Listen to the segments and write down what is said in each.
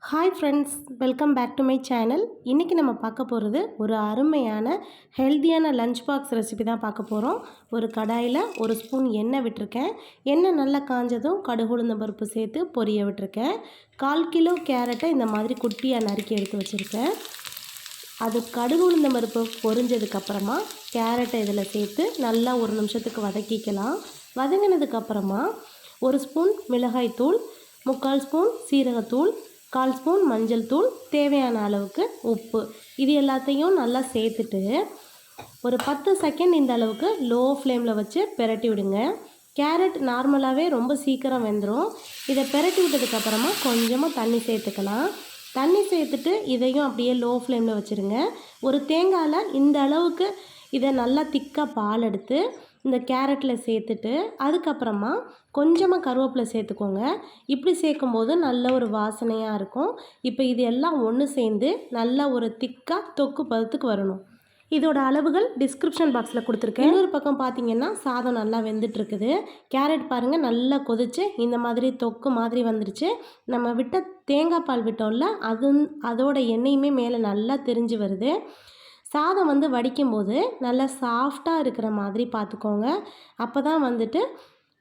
Hi friends, welcome back to my channel. இன்றைக்கி நம்ம பார்க்க போகிறது ஒரு அருமையான ஹெல்த்தியான லஞ்ச் பாக்ஸ் ரெசிபி தான் பார்க்க போகிறோம். ஒரு கடாயில் ஒரு ஸ்பூன் எண்ணெய் விட்டுருக்கேன். எண்ணெய் நல்லா காஞ்சதும் கடுகு உளுந்தம் பருப்பு சேர்த்து பொரிய விட்டுருக்கேன். 1/4 கிலோ கேரட்டை இந்த மாதிரி குட்டியாக நறுக்கி எடுத்து வச்சுருக்கேன். அது கடுகு உளுந்தம் பருப்பு பொரிஞ்சதுக்கப்புறமா கேரட்டை இதில் சேர்த்து நல்லா ஒரு நிமிஷத்துக்கு வதக்கிக்கலாம். வதங்கினதுக்கப்புறமா 1 ஸ்பூன் மிளகாய்த்தூள், 3/4 ஸ்பூன் சீரகத்தூள், 1/4 ஸ்பூன் மஞ்சள் தூள், தேவையான அளவுக்கு உப்பு, இது எல்லாத்தையும் நல்லா சேர்த்துட்டு ஒரு 10 செகண்ட் இந்த அளவுக்கு லோ ஃப்ளேமில் வச்சு பெரட்டி விடுங்க. கேரட் நார்மலாகவே ரொம்ப சீக்கிரம் வெந்துடும். இதை பெரட்டி விட்டதுக்கப்புறமா கொஞ்சமாக தண்ணி சேர்த்துக்கலாம். தண்ணி சேர்த்துட்டு இதையும் அப்படியே லோ ஃப்ளேமில் வச்சுருங்க. ஒரு தேங்காயில் இந்த அளவுக்கு இதை நல்லா திக்காக பால் எடுத்து இந்த கேரட்டில் சேர்த்துட்டு அதுக்கப்புறமா கொஞ்சமாக கருவேப்பிலை சேர்த்துக்கோங்க. இப்படி சேர்க்கும்போது நல்ல ஒரு வாசனையாக இருக்கும். இப்போ இது எல்லாம் ஒன்று சேர்ந்து நல்லா ஒரு திக்காக தொக்கு பதத்துக்கு வரணும். இதோட அளவுகள் டிஸ்கிரிப்ஷன் பாக்ஸில் கொடுத்துருக்கேன். இன்னொரு பக்கம் பார்த்தீங்கன்னா சாதம் நல்லா வெந்துட்டுருக்குது. கேரட் பாருங்கள் நல்லா கொதிச்சு இந்த மாதிரி தொக்கு மாதிரி வந்துடுச்சு. நம்ம விட்ட தேங்காய் பால் விட்டோம்ல, அதோட எண்ணெயுமே மேலே நல்லா தெரிஞ்சு வருது. சாதம் வடிக்கும்போது நல்லா சாஃப்டாக இருக்கிற மாதிரி பார்த்துக்கோங்க. அப்போ தான்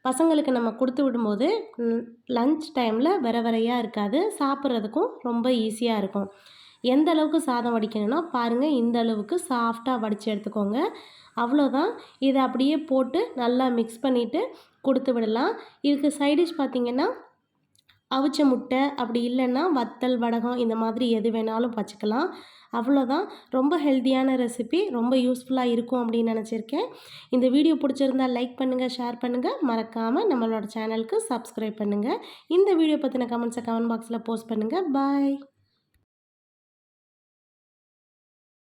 பசங்களுக்கு நம்ம கொடுத்து விடும்போது லன்ச் டைமில் வரையாக இருக்காது, சாப்பிட்றதுக்கும் ரொம்ப ஈஸியாக இருக்கும். எந்த அளவுக்கு சாதம் வடிக்கணும்னா பாருங்கள், இந்த அளவுக்கு சாஃப்டாக வடித்து எடுத்துக்கோங்க. அவ்வளோதான். இதை அப்படியே போட்டு நல்லா மிக்ஸ் பண்ணிவிட்டு கொடுத்து விடலாம். இதுக்கு சைடிஷ் பார்த்திங்கன்னா அவிச்ச முட்டை, அப்படி இல்லைன்னா வத்தல், வடகம் இந்த மாதிரி எது வேணாலும் வச்சுக்கலாம். அவ்வளோதான். ரொம்ப ஹெல்த்தியான ரெசிபி, ரொம்ப யூஸ்ஃபுல்லாக இருக்கும் அப்படின்னு நினச்சிருக்கேன். இந்த வீடியோ பிடிச்சிருந்தால் லைக் பண்ணுங்கள், ஷேர் பண்ணுங்கள், மறக்காமல் நம்மளோட சேனலுக்கு சப்ஸ்கிரைப் பண்ணுங்கள். இந்த வீடியோ பற்றின கமெண்ட்ஸை கமெண்ட் பாக்ஸில் போஸ்ட் பண்ணுங்கள். பாய்.